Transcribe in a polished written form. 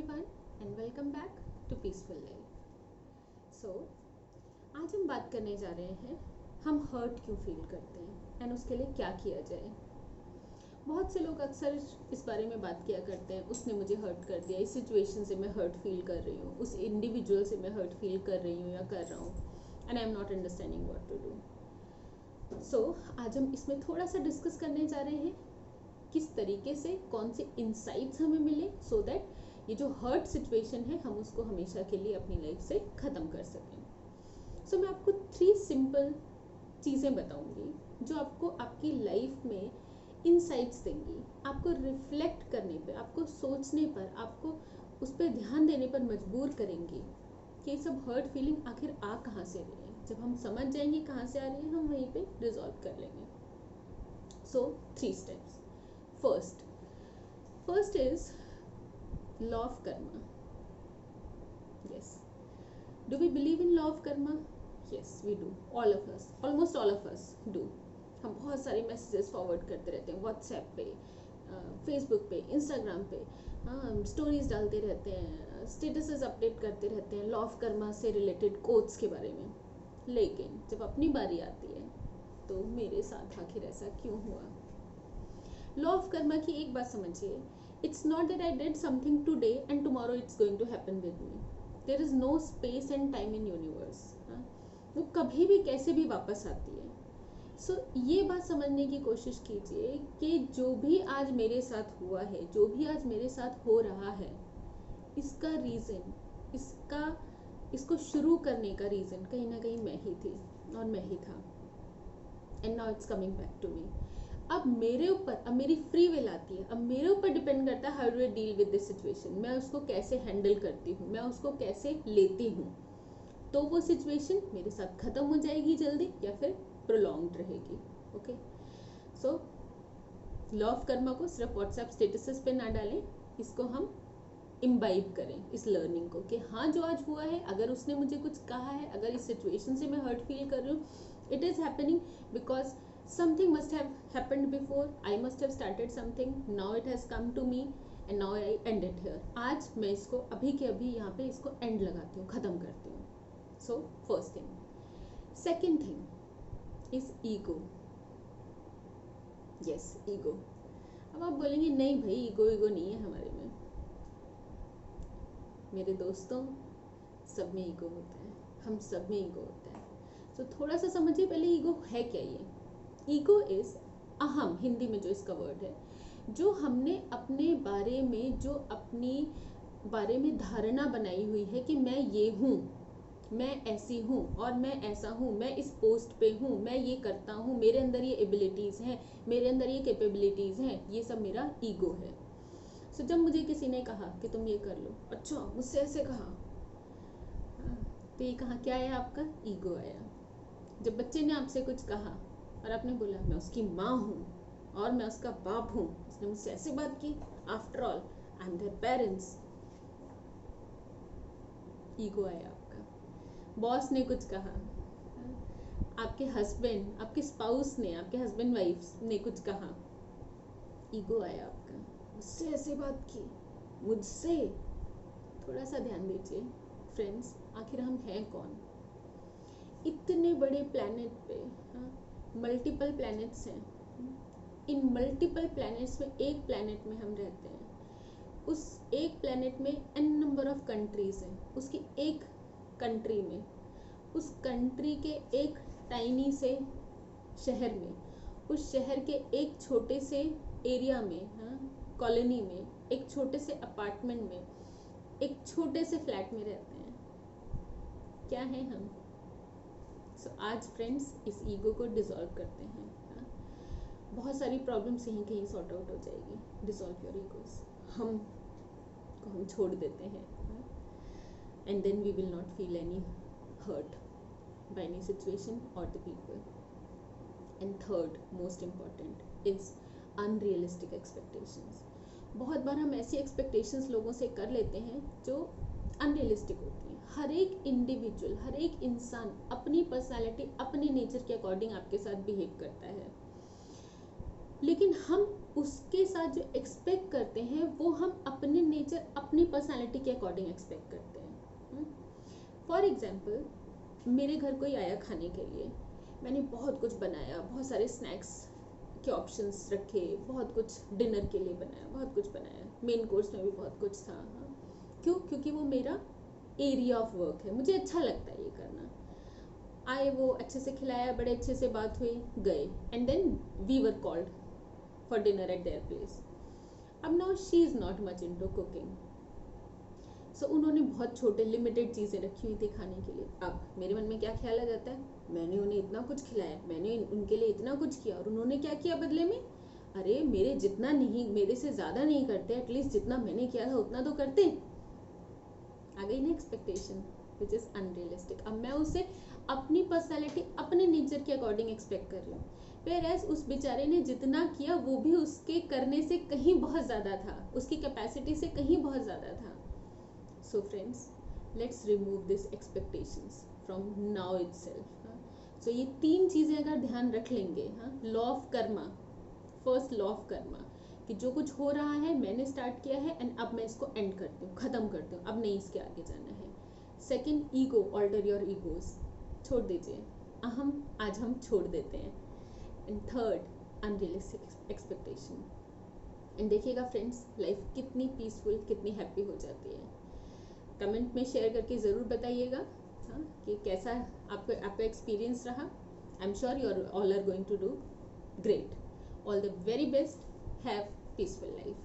everyone and welcome back to Peaceful Life. So, आज हम बात करने जा रहे हैं हम हर्ट क्यों फील करते हैं एंड उसके लिए क्या किया जाए। बहुत से लोग अक्सर इस बारे में बात किया करते हैं, उसने मुझे हर्ट कर दिया, इस सिचुएशन से मैं हर्ट फील कर रही हूँ, उस इंडिविजुअल से मैं हर्ट फील कर रही हूँ या कर रहा हूँ and I am not understanding what to do. So आज हम इसमें थोड़ा सा डिस्कस करने जा रहे हैं किस तरीके से कौन से इंसाइट्स हमें मिले सो दैट ये जो हर्ट सिचुएशन है हम उसको हमेशा के लिए अपनी लाइफ से ख़त्म कर सकें। सो मैं आपको 3 सिंपल चीज़ें बताऊंगी जो आपको आपकी लाइफ में इंसाइट्स देंगी, आपको रिफ्लेक्ट करने पे, आपको सोचने पर, आपको उस पर ध्यान देने पर मजबूर करेंगी कि ये सब हर्ट फीलिंग आखिर आ कहाँ से रही है। जब हम समझ जाएंगे कहाँ से आ रही है हम वहीं पे रिजॉल्व कर लेंगे। सो 3 steps. First is law of karma. Yes. Do we believe in law of karma? Yes, we do. All of us, almost all of us do. हम बहुत सारे मैसेजेस फॉरवर्ड करते रहते हैं व्हाट्सएप पे, फेसबुक पे, इंस्टाग्राम पे, स्टोरीज डालते रहते हैं, स्टेटसेस अपडेट करते रहते हैं लॉ ऑफ कर्मा से रिलेटेड कोट्स के बारे में। लेकिन जब अपनी बारी आती है तो मेरे साथ आखिर ऐसा क्यों हुआ। लॉ ऑफ कर्मा की एक बात समझिए, it's not that I did something today and tomorrow it's going to happen with me. There is no space and time in universe. वो कभी भी कैसे भी वापस आती है। सो ये बात समझने की कोशिश कीजिए कि जो भी आज मेरे साथ हुआ है, जो भी आज मेरे साथ हो रहा है, इसका रीज़न, इसको शुरू करने का रीज़न कहीं ना कहीं मैं ही थी और मैं ही था। And now it's coming back to me. अब मेरे ऊपर, अब मेरी फ्री विल आती है, अब मेरे ऊपर डिपेंड करता है how do I deal with this situation. मैं उसको कैसे हैंडल करती हूँ, मैं उसको कैसे लेती हूँ। तो वो सिचुएशन मेरे साथ ख़त्म हो जाएगी जल्दी या फिर प्रोलॉन्ग्ड रहेगी। Okay, so law of Karma को सिर्फ व्हाट्सएप स्टेटसेस पे ना डालें, इसको हम इम्बाइब करें इस लर्निंग को कि हाँ जो आज हुआ है, अगर उसने मुझे कुछ कहा है, अगर इस सिचुएशन से मैं हर्ट फील कर रही हूँ, it is happening because something must have happened before, I must have started something, now it has come to me and now I end it here. आज मैं इसको अभी के अभी यहाँ पे इसको एंड लगाती हूँ, ख़त्म करती हूँ। So first thing. Second thing is ego. Yes, ego. अब आप बोलेंगे नहीं भाई ईगो नहीं है हमारे में। मेरे दोस्तों, सब में ईगो होता है, हम सब में ईगो होता है। सो थोड़ा सा समझिए पहले ईगो है क्या। ये ईगो इज अहम, हिंदी में जो इसका वर्ड है, जो हमने अपने बारे में, जो अपनी बारे में धारणा बनाई हुई है कि मैं ये हूँ, मैं ऐसी हूँ और मैं ऐसा हूँ, मैं इस पोस्ट पे हूँ, मैं ये करता हूँ, मेरे अंदर ये एबिलिटीज़ हैं, मेरे अंदर ये कैपेबिलिटीज़ हैं, ये सब मेरा ईगो है। सो जब मुझे किसी ने कहा कि तुम ये कर लो, अच्छा मुझसे ऐसे कहा, तो ये कहा क्या आया आपका, ईगो आया। जब बच्चे ने आपसे कुछ कहा और आपने बोला मैं उसकी माँ हूँ और मैं उसका बाप हूँ, उसने मुझसे ऐसे बात की, after all I am their parents, ego आया आपका। बॉस ने कुछ कहा, आपके हस्बैंड, आपके स्पाउस ने, आपके हस्बैंड वाइफ ने कुछ कहा, ईगो आया आपका, मुझसे ऐसे बात की, मुझसे। थोड़ा सा ध्यान दीजिए फ्रेंड्स, आखिर हम हैं कौन। इतने बड़े प्लैनेट पे मल्टीपल प्लैनेट्स हैं, इन मल्टीपल प्लैनेट्स में एक प्लैनेट में हम रहते हैं। उस एक प्लैनेट में n नंबर ऑफ कंट्रीज हैं, उसकी एक कंट्री में, उस कंट्री के एक टाइनी से शहर में, उस शहर के एक छोटे से एरिया में, कॉलोनी में, एक छोटे से अपार्टमेंट में, एक छोटे से फ्लैट में रहते हैं। क्या है हम। सो आज फ्रेंड्स इस ईगो को डिसॉल्व करते हैं। बहुत सारी प्रॉब्लम्स यहीं कहीं सॉर्ट आउट हो जाएगी। Dissolve your egos. हम छोड़ देते हैं and then we will not feel any hurt by any situation और the people. And third most important is unrealistic expectations. बहुत बार हम ऐसी एक्सपेक्टेशंस लोगों से कर लेते हैं जो अनरियलिस्टिक होती हैं। हर एक इंडिविजुअल, हर एक इंसान अपनी पर्सनालिटी, अपने नेचर के अकॉर्डिंग आपके साथ बिहेव करता है। लेकिन हम उसके साथ जो एक्सपेक्ट करते हैं वो हम अपने नेचर, अपनी पर्सनालिटी के अकॉर्डिंग एक्सपेक्ट करते हैं. फॉर एग्जाम्पल, मेरे घर कोई आया खाने के लिए, मैंने बहुत कुछ बनाया, बहुत सारे स्नैक्स के ऑप्शंस रखे, बहुत कुछ डिनर के लिए बनाया, बहुत कुछ बनाया, मेन कोर्स में भी बहुत कुछ था. हाँ, क्यों? क्योंकि वो मेरा एरिया ऑफ वर्क है, मुझे अच्छा लगता है ये करना. आए, वो अच्छे से खिलाया, बड़े अच्छे से बात हुई, गए, and then we were called for dinner at their place. अब now she is not much into cooking, so उन्होंने बहुत छोटे लिमिटेड चीज़ें रखी हुई थी खाने के लिए. अब मेरे मन में क्या ख्याल आ जाता है, मैंने उन्हें इतना कुछ खिलाया, मैंने उनके लिए इतना कुछ किया, और उन्होंने क्या किया बदले में? अरे मेरे जितना नहीं, मेरे से ज़्यादा नहीं करते, एटलीस्ट जितना मैंने किया था उतना तो करते. आ गई ना एक्सपेक्टेशन, विच इज़ अनरियलिस्टिक. अब मैं उसे अपनी पर्सनैलिटी, अपने नेचर के अकॉर्डिंग एक्सपेक्ट कर रही हूँ. Whereas उस बेचारे ने जितना किया वो भी उसके करने से कहीं बहुत ज़्यादा था, उसकी कैपेसिटी से कहीं बहुत ज़्यादा था. So friends, let's remove this expectations from now itself. So ये 3 चीज़ें अगर ध्यान रख लेंगे, हाँ, law of Karma, first law of Karma, कि जो कुछ हो रहा है मैंने स्टार्ट किया है एंड अब मैं इसको एंड करती हूँ, ख़त्म करती हूँ, अब नहीं इसके आगे जाना है. Second, ego, alter your egos, छोड़ दीजिए, अहम आज हम छोड़ देते हैं. And third, unrealistic expectation. And देखिएगा फ्रेंड्स, लाइफ कितनी पीसफुल, कितनी हैप्पी हो जाती है. कमेंट में शेयर करके ज़रूर बताइएगा, हाँ, कि कैसा आपका एक्सपीरियंस रहा. I am sure you all are going to do great. All the very best. Have peaceful life.